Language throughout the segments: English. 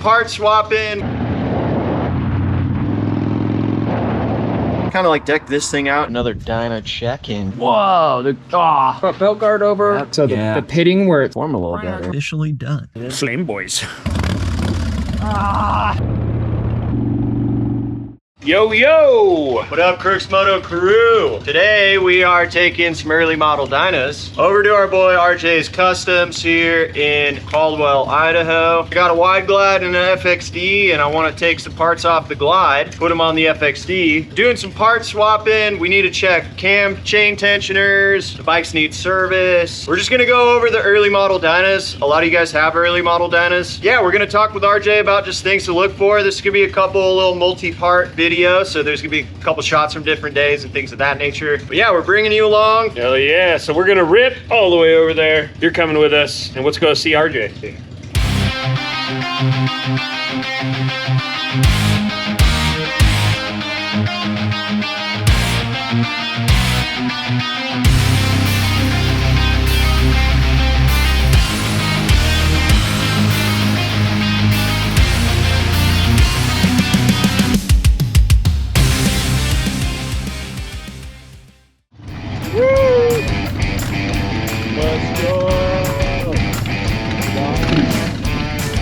part swapping. Kind of like deck this thing out. Another Dyna check-in. Whoa, the Front belt guard over. Yep. So the pitting where it's form a little better. Officially done. Flame boys. Yo, yo! What up, Crooks Moto crew? Today we are taking some early model Dynas over to our boy RJ's Customs here in Caldwell, Idaho. I got a wide glide and an FXD, and I want to take some parts off the glide, put them on the FXD. Doing some part swapping. We need to check cam chain tensioners. The bikes need service. We're just gonna go over the early model Dynas. A lot of you guys have early model Dynas. Yeah, we're gonna talk with RJ about just things to look for. This could be a couple little multi-part videos. So there's gonna be a couple shots from different days and things of that nature. But yeah, we're bringing you along. Hell yeah, so we're gonna rip all the way over there. You're coming with us, and let's go see RJ.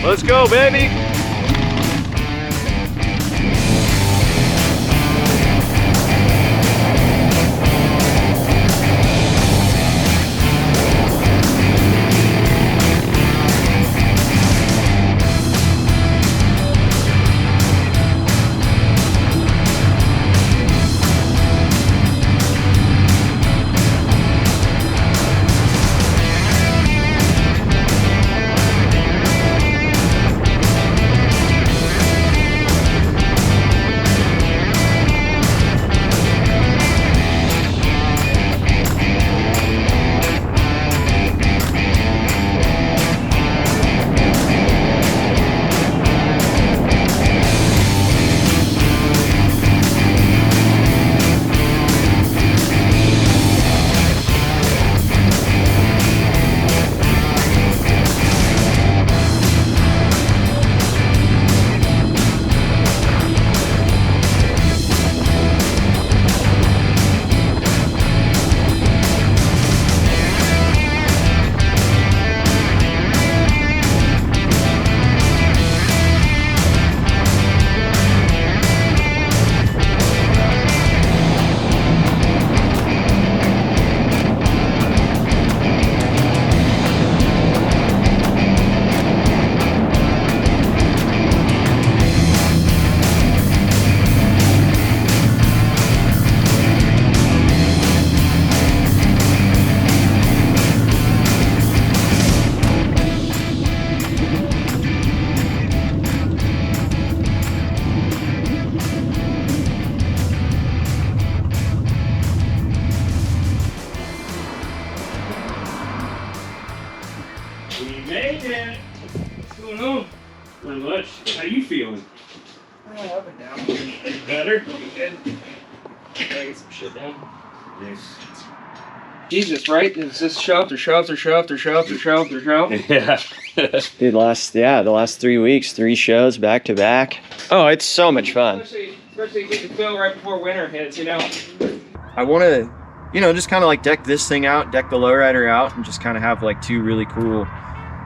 Let's go, baby. We made it. What's going on? Not much. How you feeling? Up and down. Better? Good. Get some shit down. Yes. Jesus, right? Is this shoved or shoved or shoved or shoved or shoved or shoved? Yeah. Dude, the last 3 weeks, 3 shows back to back. Oh, it's so much fun. Especially get the feel right before winter hits, you know? I want to, you know, just kind of like deck this thing out, deck the lowrider out, and just kind of have like 2 really cool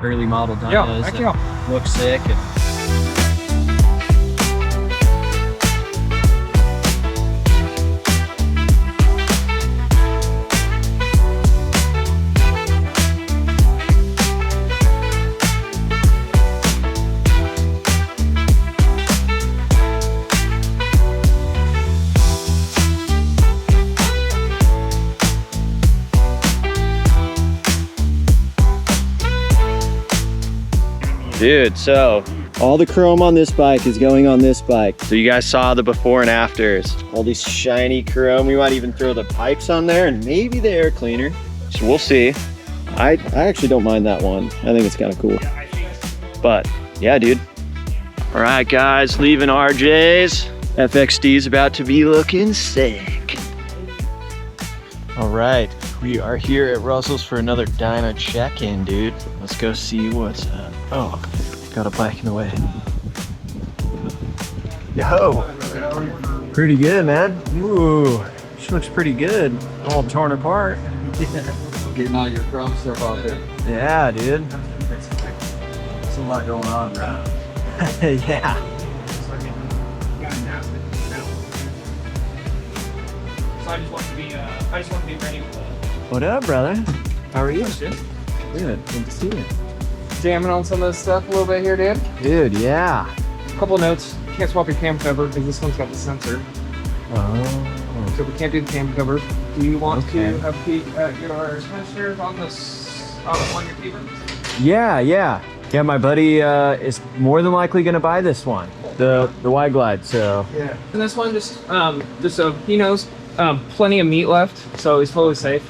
early model Dynas that look sick. And dude, so all the chrome on this bike is going on this bike. So you guys saw the before and afters. All these shiny chrome. We might even throw the pipes on there and maybe the air cleaner. So we'll see. I actually don't mind that one. I think it's kind of cool. But yeah, dude. All right, guys, leaving RJ's. FXD is about to be looking sick. All right, we are here at Russell's for another Dyna check-in, dude. Let's go see what's up. Oh, got a bike in the way. Yo. Pretty good, man. Ooh, she looks pretty good. All torn apart. Getting all your chrome stuff out there. Yeah, dude. There's a lot going on, bro. Yeah. So I just want to be ready. What up, brother? How are you? Good. Good to see you. Jamming on some of this stuff a little bit here, dude. Dude, yeah. Couple notes. Can't swap your cam cover because this one's got the sensor. Oh. So we can't do the cam cover. Do you want Okay. to have Pete get our sensors on this on your fever? Yeah, yeah. Yeah, my buddy is more than likely gonna buy this one. The Wide Glide, so. Yeah. And this one just so he knows, plenty of meat left, so he's fully safe.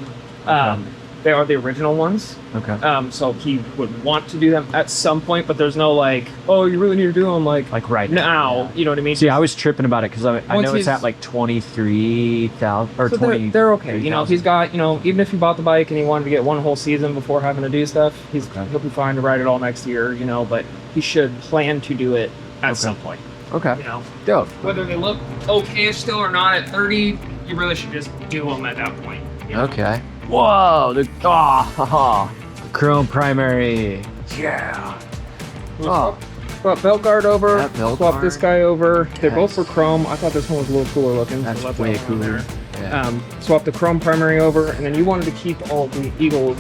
They are the original ones. Okay. So he would want to do them at some point, but there's no like, oh, you really need to do them like right now. Yeah. You know what I mean? See, I was tripping about it because I Once know it's he's- at like 23,000 or So 20. they're okay. You know, if he's got, you know, even if he bought the bike and he wanted to get one whole season before having to do stuff, he'll be fine to ride it all next year, you know, but he should plan to do it at some point. Okay. You know, Dope. whether they look okay still or not at 30, you really should just do them at that point. You know? Okay. Whoa, the chrome primary. Yeah. Oh, Swap belt guard over, That belt swap guard. this guy over. They're both Yes. for chrome. I thought this one was a little cooler looking. that's so left way that one on cooler. there. Yeah. Swap the chrome primary over, and then you wanted to keep all the Eagle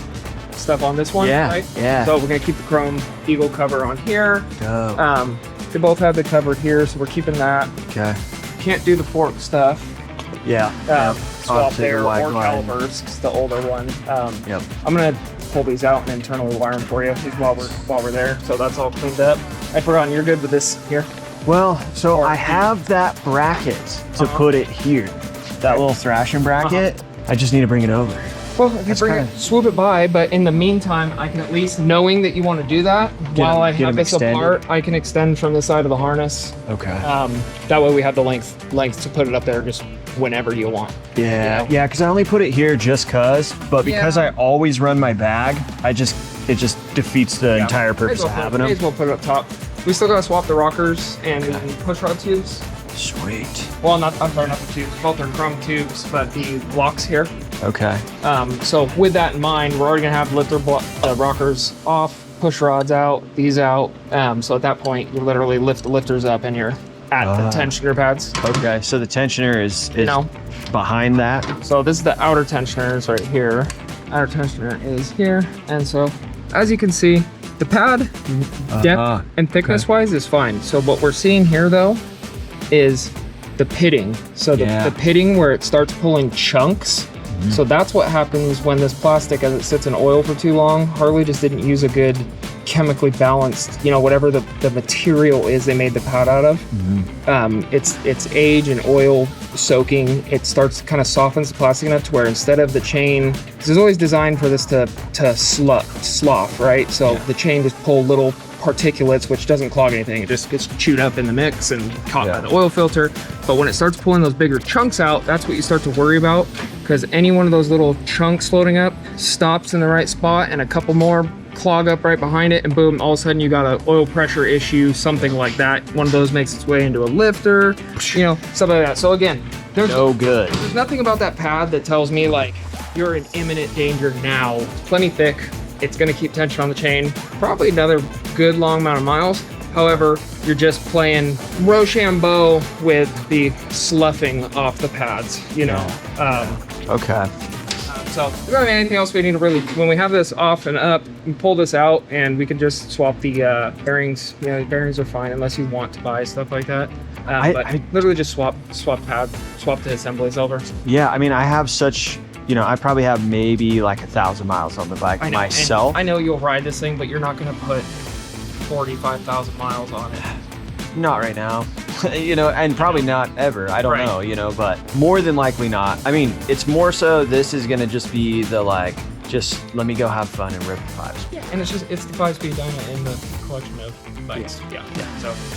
stuff on this one, Yeah, right? yeah. So we're gonna keep the chrome Eagle cover on here. Dope. They both have the cover here, so we're keeping that. Okay. Can't do the fork stuff. Yeah. Swap Obviously the there, Wide or Glide. calipers, 'cause the older one. Yep. I'm gonna pull these out and internally wire them for you while we're there. So that's all cleaned up. I forgot, you're good with this here. Well, so I have that bracket to put it here. That little thrashing bracket. I just need to bring it over. Well, if you That's bring kinda- it, swoop it by, but in the meantime, I can at least, knowing that you want to do that, while I get have 'em this extended. apart, I can extend from the side of the harness. Okay. That way we have the length to put it up there just whenever you want. Yeah, you know? yeah, because I only put it here just cause, but because Yeah. I always run my bag, it just defeats the entire purpose of having May them. as well put it up top. We still gotta swap the rockers and push rod tubes. Sweet. Well, I'm sorry, not the tubes. Both are chrome tubes, but the blocks here. Okay. So with that in mind, we're already gonna have lifter rockers off, push rods out, these out. So at that point, you literally lift the lifters up and you're at the tensioner pads. Okay, so the tensioner is No. behind that. So this is the outer tensioners right here. Outer tensioner is here. And so as you can see, the pad depth and thickness wise is fine. So what we're seeing here though is the pitting. So the pitting where it starts pulling chunks. So that's what happens when this plastic, as it sits in oil for too long. Harley just didn't use a good chemically balanced, you know, whatever the material is they made the pad out of. It's age and oil soaking. It starts kind of softens the plastic enough to where instead of the chain, this is always designed for this to slough, right? So the chain just pull little particulates, which doesn't clog anything. It just gets chewed up in the mix and caught by the oil filter. But when it starts pulling those bigger chunks out, that's what you start to worry about, because any one of those little chunks floating up stops in the right spot and a couple more clog up right behind it, and boom, all of a sudden you got an oil pressure issue, something like that. One of those makes its way into a lifter, you know, stuff like that. So again, there's there's nothing about that pad that tells me like you're in imminent danger now. Plenty thick. It's going to keep tension on the chain, probably another good long amount of miles. However, you're just playing Rochambeau with the sloughing off the pads, you know. Okay. So we don't have anything else we need to really, when we have this off and up, we pull this out and we can just swap the bearings. You know, the bearings are fine unless you want to buy stuff like that. But literally just swap pad, swap the assemblies over. Yeah, I mean, I have such, you know, I probably have maybe like 1,000 miles on the bike myself. I know you'll ride this thing, but you're not going to put 45,000 miles on it. Not right now, you know, and probably not ever. I don't know, you know, but more than likely not. I mean, it's more so this is gonna just be the like, just let me go have fun and rip the fives. Yeah, and it's the 5-speed Dyna in the collection of bikes. Yeah.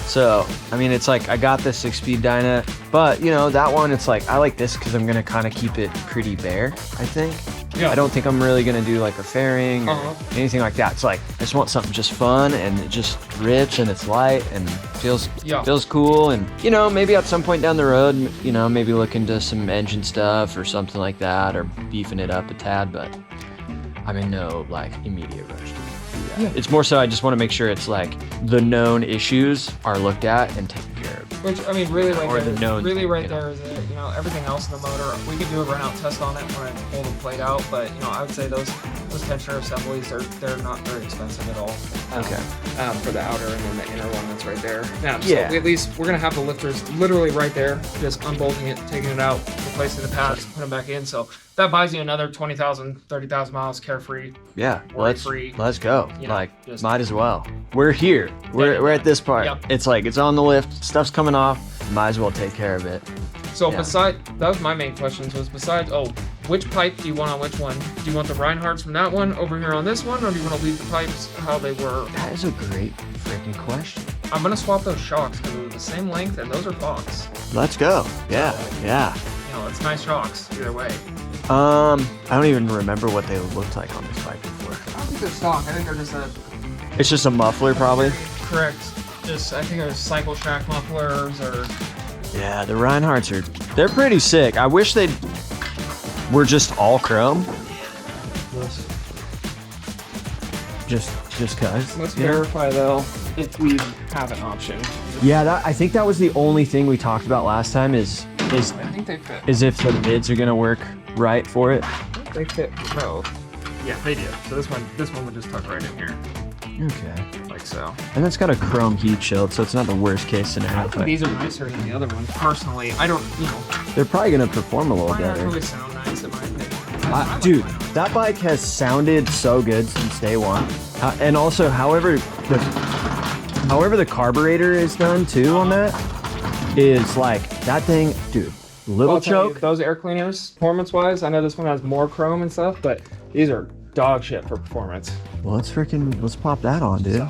So, I mean, it's like I got this 6-speed Dyna, but you know, that one, it's like I like this because I'm gonna kind of keep it pretty bare, I think. Yeah. I don't think I'm really gonna do like a fairing or Uh-huh. anything like that. It's like I just want something just fun and it just rips and it's light and feels cool. And you know, maybe at some point down the road, you know, maybe look into some engine stuff or something like that, or beefing it up a tad. But I'm in no like immediate rush to do that. Yeah. It's more so I just want to make sure it's like the known issues are looked at and taken care of. Which, I mean, really Or the known, right you know. there is it. You know, everything else in the motor, we could do a run-out test on it when I pull the plate out, but, you know, I would say those tensioner assemblies, they're not very expensive at all. Okay. For the outer and then the inner one that's right there. Yeah. Yeah. So at least we're going to have the lifters literally right there, just unbolting it, taking it out, replacing the pads, putting them back in. So that buys you another 20,000, 30,000 miles carefree. Yeah, Worry-free. let's go. You know, Like, just- might as well. We're here. We're at this part. Yep. It's like it's on the lift. Stuff's coming off. Might as well take care of it. So Yeah. that was my main question, was besides, which pipe do you want on which one? Do you want the Reinhardts from that one over here on this one, or do you want to leave the pipes how they were? That is a great freaking question. I'm going to swap those shocks because they're the same length and those are Fox. Let's go. Yeah, yeah. You know, it's nice shocks either way. I don't even remember what they looked like on this bike before. I don't think they're stock. I think they're just It's just a muffler, probably. correct. I think they're cycle shack mufflers or. Yeah, the Reinhardts they're pretty sick. I wish they were just all chrome. Just cause. Let's you know? verify though if we have an option. Yeah, I think that was the only thing we talked about last time is I think they fit. if the mids are gonna work right for it. They fit both. Yeah, they do. So this one would just tuck right in here, Okay. like so. And it's got a chrome heat shield, so it's not the worst case scenario. I think But these are nicer than the other one. Personally, I don't, they're probably gonna perform a little might not better. really sound nice in my opinion. Dude, that bike has sounded so good since day one. And also, however the carburetor is done too on that is like that thing, dude. Little I'll tell you, choke. those air cleaners, performance-wise, I know this one has more chrome and stuff, but these are dog shit for performance. Well, let's pop that on, dude. So,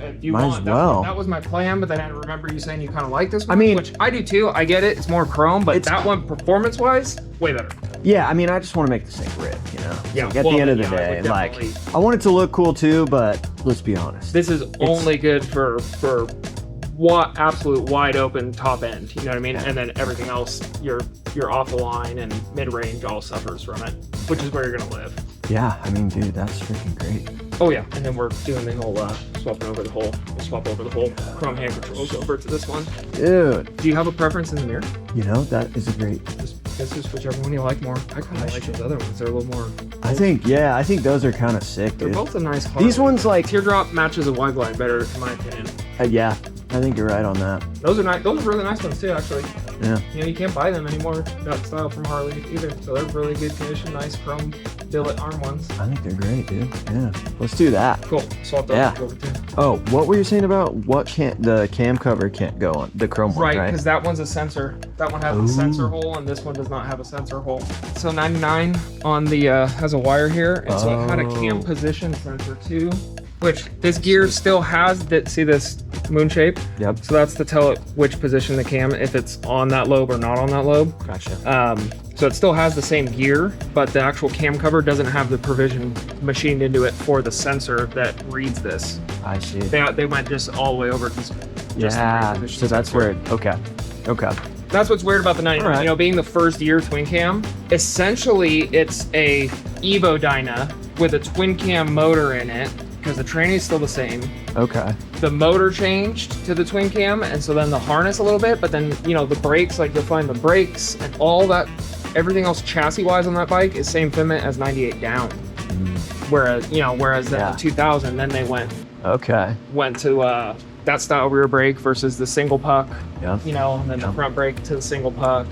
if you Might want, as well. that was my plan, but then I remember you saying you kind of like this one. I mean- which I do too. I get it. It's more chrome, but It's- that one, performance-wise, way better. Yeah, I mean, I just want to make this thing rip, you know? Yeah, Like, at well, the end of the yeah, I day, would like, definitely- I want it to look cool too, but let's be honest. This is only good for what absolute wide open top end. You know what I mean? And then everything else, you're off the line and mid range all suffers from it, which is where you're gonna live. Yeah, I mean, dude, that's freaking great. Oh yeah, and then we're doing the whole swapping over the whole. We'll swap over the whole chrome hand controls over to this one. Dude, Do you have a preference in the mirror? you know, that is a great. This is whichever one you like more. I kind of like those other ones. They're a little more. I think those are kind of sick, They're dude. both a nice color. These ones, like, Teardrop matches a wide glide better, in my opinion. yeah, I think you're right on that. Those are nice. Those are really nice ones too, actually. Yeah. You know, you can't buy them anymore, that style from Harley either. So they're really good condition, nice chrome billet arm ones. I think they're great, dude. Yeah. Let's do that. Cool. Swap those Yeah. over too. Oh, what were you saying about the cam cover can't go on the chrome one, Right, right? because that one's a sensor. That one has a sensor hole, and this one does not have a sensor hole. So 99 on the has a wire here, and so it had a cam position sensor too. Which this gear still has that. See this moon shape? Yep. So that's to tell it which position the cam, if it's on that lobe or not on that lobe. Gotcha. So it still has the same gear, but the actual cam cover doesn't have the provision machined into it for the sensor that reads this. I see. They went just all the way over to just the Yeah. reposition So that's sensor. where it. Okay. Okay. That's what's weird about the 99. Alright. You know, being the first year twin cam, essentially it's a Evo Dyna with a twin cam motor in it, because the tranny is still the same. Okay. The motor changed to the twin cam, and so then the harness a little bit, but then, you know, the brakes, like you'll find the brakes and all that, everything else chassis wise on that bike is same fitment as 98 down. Whereas then Yeah. in 2000, then they went Okay. to that style rear brake versus the single puck, Yep. you know, and then the front brake to the single puck.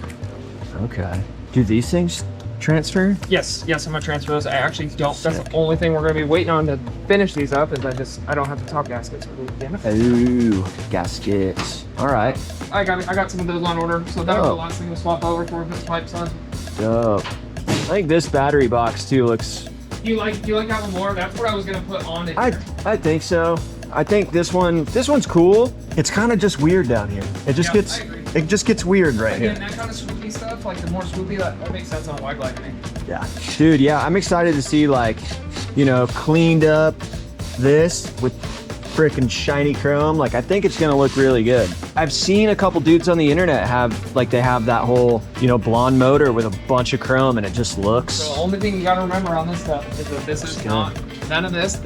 Okay. Do these things transfer? Yes, I'm gonna transfer those. I actually don't. That's the only thing we're gonna be waiting on to finish these up. Is I don't have the top gaskets for the Dyna. Ooh, gaskets. All right. I got some of those on order, so that was Oh. the last thing to swap over for this pipes on. Dope. I think this battery box too looks. Do you like that one more? That's what I was gonna put on it. I think so. I think this one's cool. It's kind of just weird down here. It just Yeah, gets I agree. It just gets weird right Again, here. that kind of swoopy stuff, like the more swoopy, that makes sense on a wide glide to me. Yeah. Dude, yeah, I'm excited to see, like, you know, cleaned up this with freaking shiny chrome. Like, I think it's gonna look really good. I've seen a couple dudes on the internet have, like, they have that whole, you know, blonde motor with a bunch of chrome, and it just looks. So the only thing you gotta remember on this stuff is that this is not, none of this,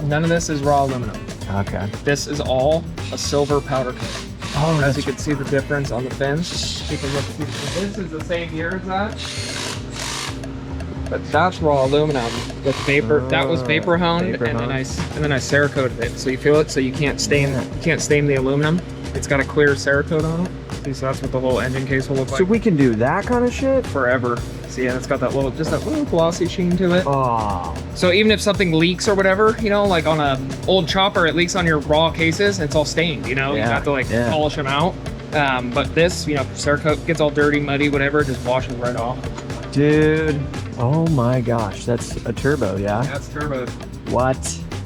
none of this is raw aluminum. Okay. This is all a silver powder coat. Oh, As you can see the difference on the fins. You can look, this is the same here as that. But that's raw aluminum with vapor. That was vapor honed, and then I Cerakoted it. So you feel it, so you can't stain the aluminum. It's got a clear Cerakote on it. See, so that's what the whole engine case will look like. So we can do that kind of shit? Forever. See, yeah, it's got that little, just that little glossy sheen to it. Oh. So even if something leaks or whatever, you know, like on a old chopper, it leaks on your raw cases, it's all stained, you know? You have to like polish them out. But this, you know, Cerakote gets all dirty, muddy, whatever, it just washes right off. Dude. Oh my gosh, that's a turbo, yeah? That's turbo. What?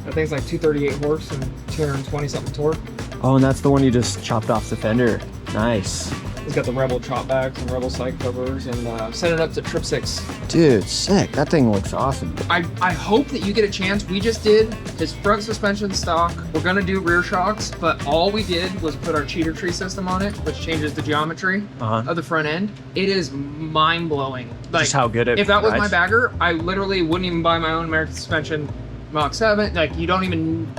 That thing's like 238 horse and 220 something torque. Oh, and that's the one you just chopped off the fender. Nice. It's got the Rebel chop backs and Rebel side covers, and set it up to Trip 6. Dude, sick. That thing looks awesome. I hope that you get a chance. We just did his front suspension stock. We're gonna do rear shocks, but all we did was put our cheater tree system on it, which changes the geometry of the front end. It is mind-blowing. Like, just how good it If that was rides. my bagger, I literally wouldn't even buy my own American suspension Mach 7. Like, you don't even,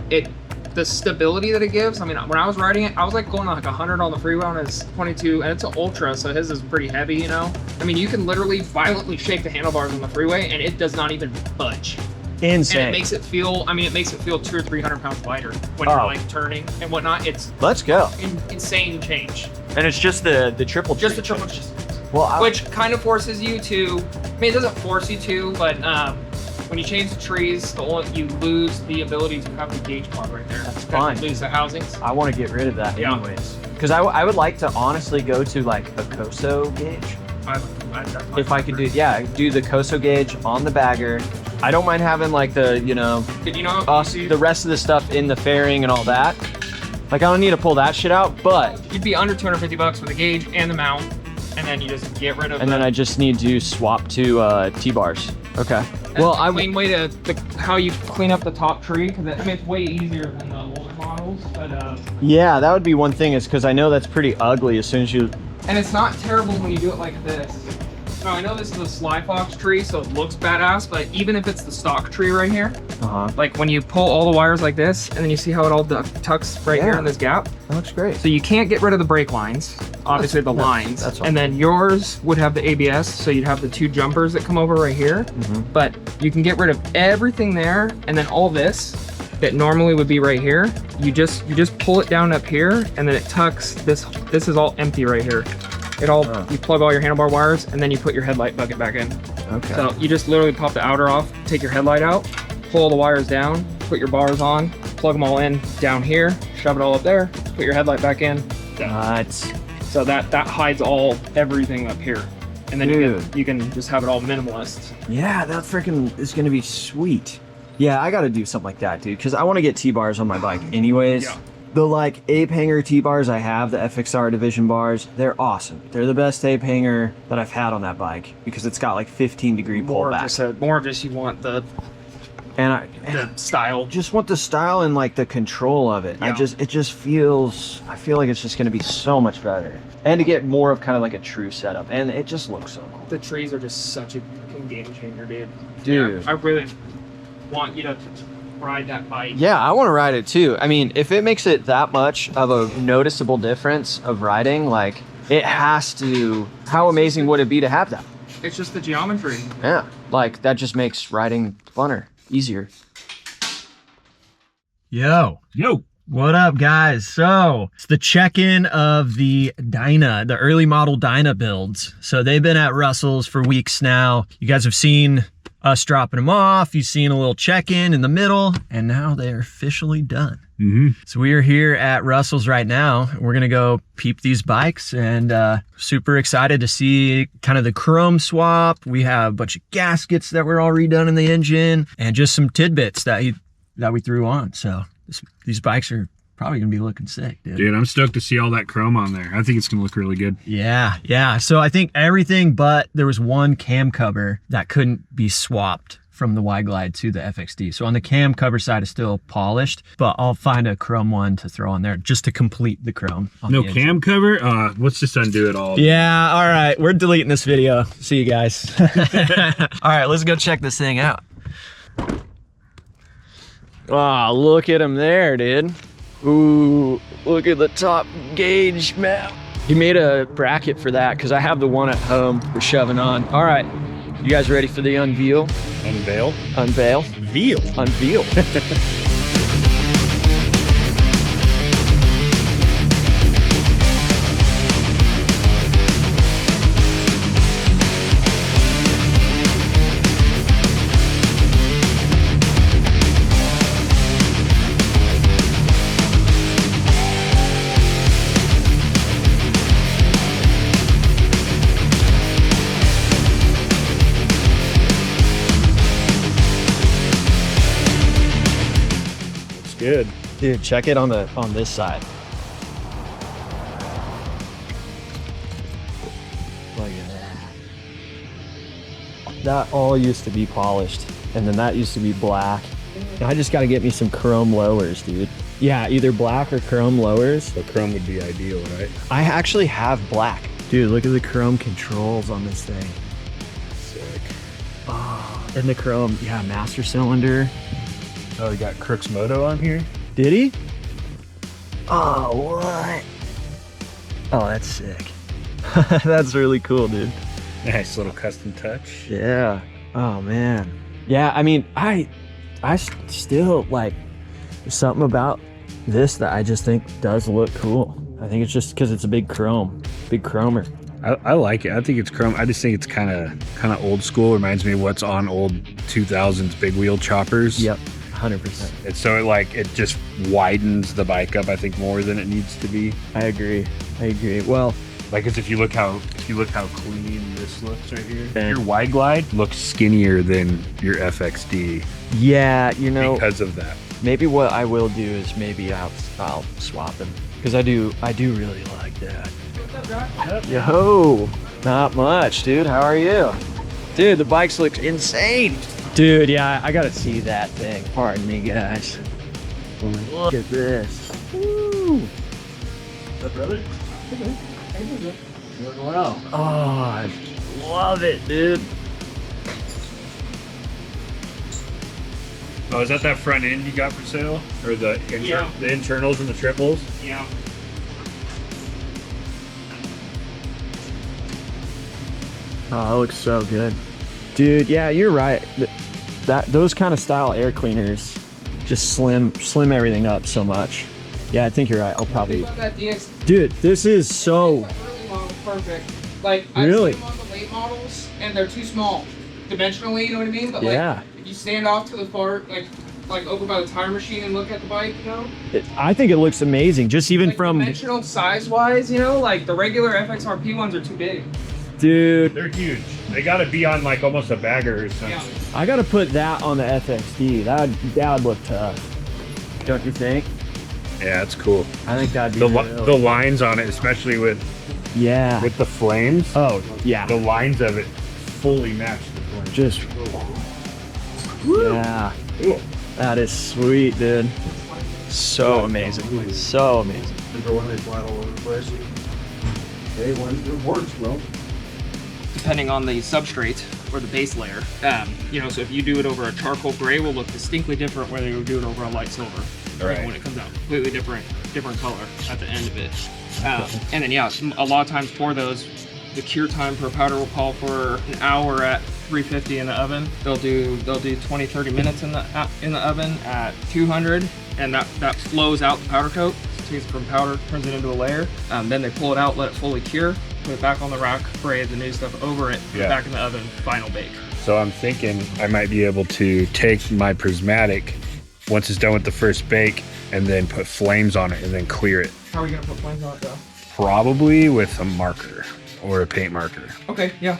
the stability that it gives. I mean, when I was riding it, I was like going like 100 on the freeway on his 22, and it's an Ultra, so his is pretty heavy, you know? I mean, you can literally violently shake the handlebars on the freeway, and it does not even budge. Insane. And it makes it feel, I mean, it makes it feel 200 or 300 pounds lighter when you're like turning and whatnot. It's Let's go. insane change. And it's just the triple Just the tree. triple, Well, which kind of forces you to, I mean, it doesn't force you to, but when you change the trees, you lose the ability to have the gauge plug right there. That's fine. You lose the housings. I want to get rid of that anyways. Because I would like to honestly go to like a COSO gauge. If I could do the COSO gauge on the bagger. I don't mind having like the, you know, Did you know the rest of the stuff in the fairing and all that. Like, I don't need to pull that shit out, but. You'd be under 250 bucks for the gauge and the mount, and then you just get rid of. And then I just need to swap to T-bars. Okay. Well, I mean, way to how you clean up the top tree, because I mean it's way easier than the older models, but yeah, that would be one thing, is because I know that's pretty ugly as soon as you. and it's not terrible when you do it like this. Now I know this is a Sly Fox tree, so it looks badass, but even if it's the stock tree right here, like when you pull all the wires like this, and then you see how it all tucks right here in this gap. That looks great. So you can't get rid of the brake lines, obviously the lines, that's all. and then yours would have the ABS, so you'd have the two jumpers that come over right here, but you can get rid of everything there, and then all this that normally would be right here, you just pull it down up here, and then it tucks, this is all empty right here. It all, you plug all your handlebar wires, and then you put your headlight bucket back in. Okay. So you just literally pop the outer off, take your headlight out, pull all the wires down, put your bars on, plug them all in down here, shove it all up there, put your headlight back in. So that hides everything up here. And then you can just have it all minimalist. Yeah, that freaking is gonna be sweet. Yeah, I gotta do something like that, dude, because I want to get T-bars on my bike anyways. Yeah. The like ape hanger T-bars I have, the FXR division bars, they're awesome. They're the best ape hanger that I've had on that bike, because it's got like 15-degree pullback. More of just you want the style. Just want the style and like the control of it. Yeah. It just feels, I feel like it's just gonna be so much better. And to get more of kind of like a true setup, and it just looks so cool. The trees are just such a fucking game changer, dude. Dude. Yeah, I really want you to ride that bike. Yeah, I want to ride it too. I mean, if it makes it that much of a noticeable difference of riding, like, it has to, how amazing would it be to have that? It's just the geometry. Yeah, like, that just makes riding funner, easier. Yo. What up, guys? So it's the check-in of the Dyna, the early model Dyna builds. So they've been at Russell's for weeks now. You guys have seen us dropping them off. You've seen a little check-in in the middle, and now they're officially done. So we are here at Russell's right now. We're gonna go peep these bikes, and super excited to see kind of the chrome swap. We have a bunch of gaskets that were all redone in the engine, and just some tidbits that we threw on. So these bikes are probably gonna be looking sick, dude. Dude, I'm stoked to see all that chrome on there. I think it's gonna look really good. Yeah. So I think everything, but there was one cam cover that couldn't be swapped from the Wide Glide to the FXD. So on the cam cover side is still polished, but I'll find a chrome one to throw on there just to complete the chrome. No cam cover? Let's just undo it all. Yeah, all right. We're deleting this video. See you guys. All right, let's go check this thing out. Oh, look at him there, dude. Ooh, look at the top gauge map. He made a bracket for that because I have the one at home for shoving on. All right, you guys ready for the unveil? Unveil? Unveil? Veal. Unveil. Good. Dude, check it on this side. Look at that. That all used to be polished, and then that used to be black. I just got to get me some chrome lowers, dude. Yeah, either black or chrome lowers. So chrome would be ideal, right? I actually have black. Dude, look at the chrome controls on this thing. Sick. Oh, and the chrome, yeah, master cylinder. Oh, you got CROOKS MOTO on here? Did he? Oh, what? Oh, that's sick. That's really cool, dude. Nice little custom touch. Yeah. Oh, man. Yeah, I mean, I still, like, there's something about this that I just think does look cool. I think it's just because it's a big chromer. I like it. I think it's chrome. I just think it's kind of old school. Reminds me of what's on old 2000s big wheel choppers. Yep. 100%. And so it just widens the bike up, I think, more than it needs to be. I agree. Well, like, if you look how clean this looks right here. Your Wide Glide looks skinnier than your FXD. Yeah, you know, because of that. Maybe what I will do is maybe I'll swap them because I do really like that. Yo, not much, dude. How are you? Dude, the bikes look insane. Dude, yeah, I gotta see that thing. Pardon me, guys. Look at this. Woo. What's up, brother? Doing well. Oh, I love it, dude. Oh, is that front end you got for sale? Or the internals and the triples? Yeah. Oh, that looks so good. Dude, yeah, you're right. Those kind of style air cleaners just slim everything up so much. Yeah, I think you're right. I'll probably. Dude, this is so. Early model, perfect. Like really? I've seen them on the late models, and they're too small, dimensionally. You know what I mean? But yeah. If you stand off to the far, like over by the tire machine and look at the bike, you know. I think it looks amazing, just even from dimensional size-wise. You know, like the regular FXRP ones are too big. Dude, they're huge. They gotta be on like almost a bagger or something. Yeah. I gotta put that on the FXD. That would look tough. Don't you think? Yeah, it's cool. I think that'd be the lines on it, especially with the flames. Oh yeah. The lines of it fully match the flames. Just yeah. Cool. That is sweet, dude. So amazing. So amazing. Remember when they fly all over the place? Hey, when it works, bro. Depending on the substrate or the base layer, you know, so if you do it over a charcoal gray, will look distinctly different whether you do it over a light silver. Right. When it comes out, completely different color at the end of it. And then a lot of times for those, the cure time per powder will call for an hour at 350 in the oven. They'll do 20-30 minutes in the oven at 200, and that flows out the powder coat. So it takes it from powder, turns it into a layer. Then they pull it out, let it fully cure, put it back on the rack, spray the new stuff over it, put it back in the oven, final bake. So I'm thinking I might be able to take my prismatic once it's done with the first bake and then put flames on it and then clear it. How are you gonna put flames on it though? Probably with a marker or a paint marker. Okay, yeah.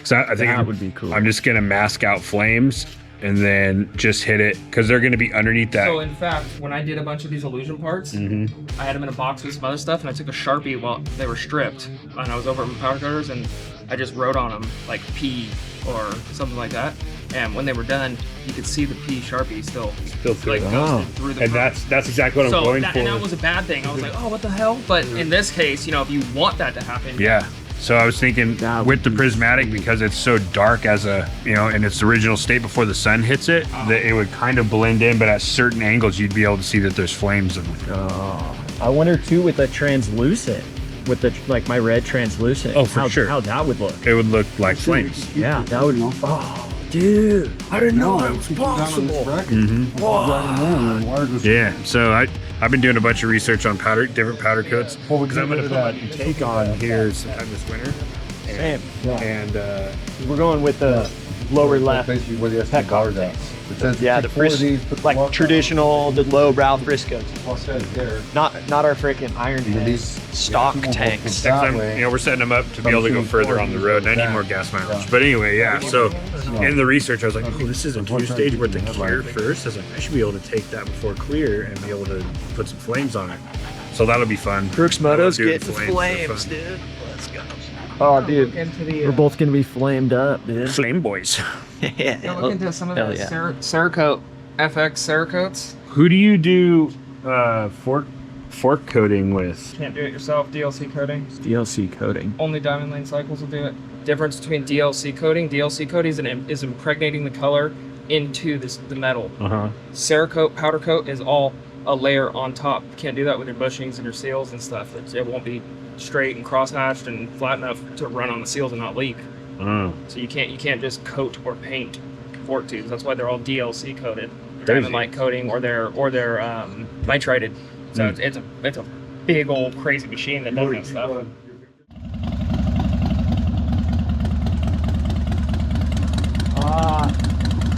So I think that would be cool. I'm just gonna mask out flames and then just hit it because they're going to be underneath that. So in fact, when I did a bunch of these illusion parts, I had them in a box with some other stuff, and I took a Sharpie while they were stripped, and I was over at my powder coaters, and I just wrote on them like P or something like that. And when they were done, you could see the P Sharpie still through like it. ghosted through the And part. that's exactly what I'm going for. And that was a bad thing. I was like, oh, what the hell? But in this case, you know, if you want that to happen, Yeah. So I was thinking with the prismatic, because it's so dark as a, you know, in its original state before the sun hits it, that it would kind of blend in, but at certain angles, you'd be able to see that there's flames in it. I wonder too with the translucent, with the like my red translucent. Oh, for sure. How that would look. It would look like flames. Yeah, that would. Oh, dude, I didn't know that was possible. Yeah. So I've been doing a bunch of research on different powder coats. Because I'm going to put my take on here sometime this winter. Same. And We're going with the lower left. Basically where the SD card is. Yeah, the like traditional, the low brow Friscoes. There. Not our freaking Iron Man These stock tanks. you know, we're setting them up to be able to go further on the road, and I need more gas mileage. But anyway, yeah. So in the research, I was like, oh, this is a two-stage worth of clear first. I was like, I should be able to take that before clear and be able to put some flames on it. So that'll be fun. CROOKS Moto's Doing getting flames, dude. Let's go. Oh, dude. We're both gonna be flamed up, dude. Flame boys. Go look into some of the yeah. Cerakote FX Cerakotes. Who do you do fork coating with? Can't do it yourself. DLC coating. DLC coating. Only Diamond Lane Cycles will do it. Difference between DLC coating. DLC coating is impregnating the color into the metal. Cerakote powder coat is all a layer on top. You can't do that with your bushings and your seals and stuff. It won't be straight and cross-hatched and flat enough to run on the seals and not leak. So you can't just coat or paint fork tubes. That's why they're all DLC coated, diamond light coating, or they're nitrated. So it's a big old crazy machine that does that stuff.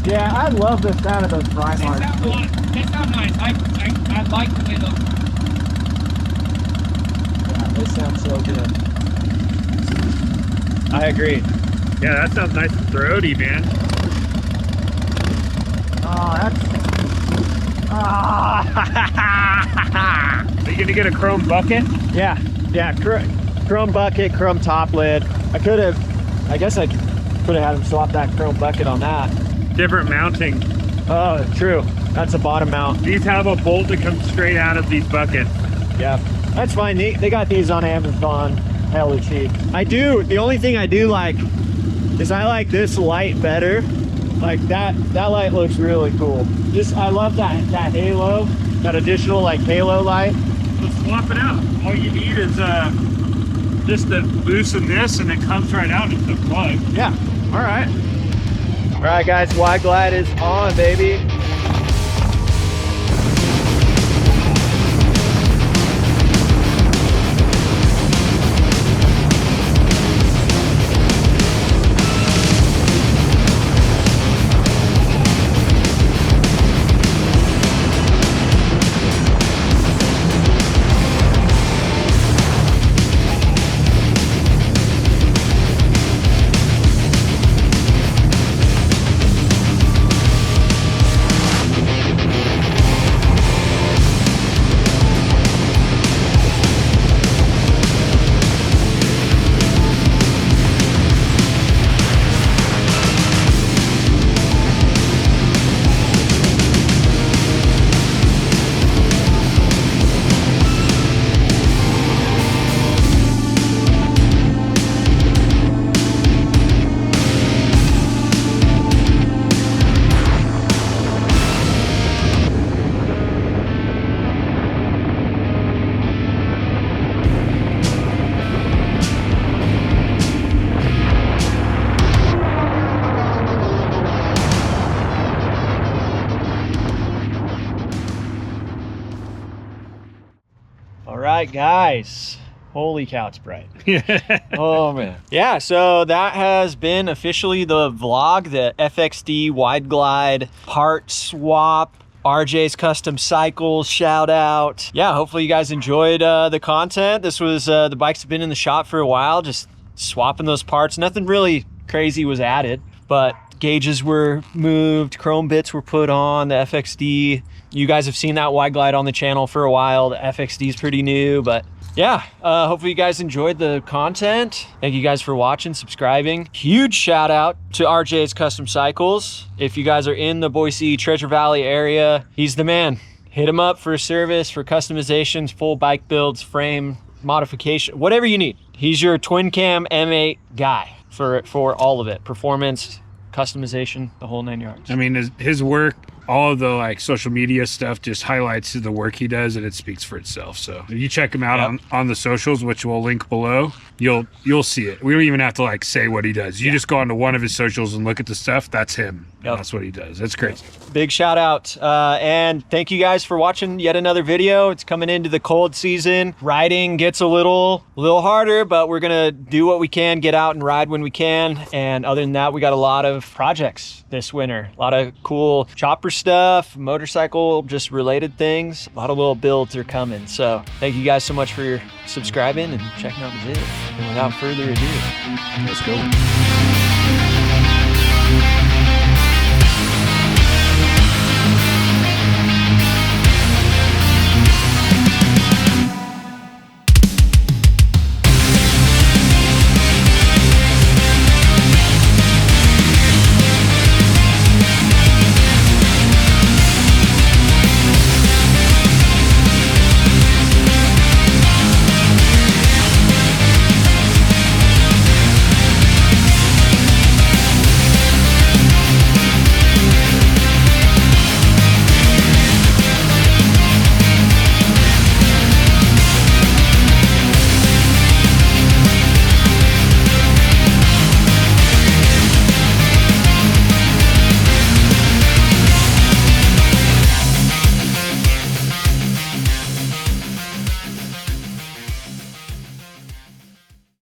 Yeah, I love the sound of those dry marks. They sound nice. I like the way those. Yeah, they sound so good. I agree. Yeah, that sounds nice and throaty, man. Oh, that's. Are you gonna get a chrome bucket? Yeah, chrome bucket, chrome top lid. I guess I could have had him swap that chrome bucket on that. Different mounting. Oh, true. That's a bottom mount. These have a bolt that comes straight out of these buckets. Yeah, that's fine. They got these on Amazon. Hella cheap. The only thing I do like is I like this light better. Like that light looks really cool. I love that halo, that additional like halo light. Let's swap it out. All you need is just to loosen this, and it comes right out into the plug. Yeah, all right. All right, guys, Wide Glide is on, baby. All right, guys. Holy cow, it's bright. Oh, man. Yeah, so that has been officially the vlog, the FXD Wide Glide part swap, RJ's Custom Cycles shout out. Yeah, hopefully you guys enjoyed the content. This was, the bikes have been in the shop for a while, just swapping those parts. Nothing really crazy was added, but gauges were moved, chrome bits were put on the FXD. You guys have seen that wide glide on the channel for a while. The FXD is pretty new, but yeah, hopefully you guys enjoyed the content. Thank you guys for watching, subscribing. Huge shout out to RJ's Custom Cycles. If you guys are in the Boise, Treasure Valley area, he's the man. Hit him up for service, for customizations, full bike builds, frame, modification, whatever you need. He's your twin cam M8 guy for all of it. Performance, customization, the whole 9 yards. I mean, his work, all of the like social media stuff just highlights the work he does, and it speaks for itself. So if you check him out on the socials, which we'll link below, you'll see it. We don't even have to like say what he does. You just go onto one of his socials and look at the stuff. That's him. Yep. That's what he does. That's crazy. Big shout out. And thank you guys for watching yet another video. It's coming into the cold season. Riding gets a little harder, but we're gonna do what we can, get out and ride when we can. And other than that, we got a lot of projects this winter. A lot of cool chopper stuff, motorcycle, just related things. A lot of little builds are coming. So thank you guys so much for subscribing and checking out the video. And without further ado, let's go.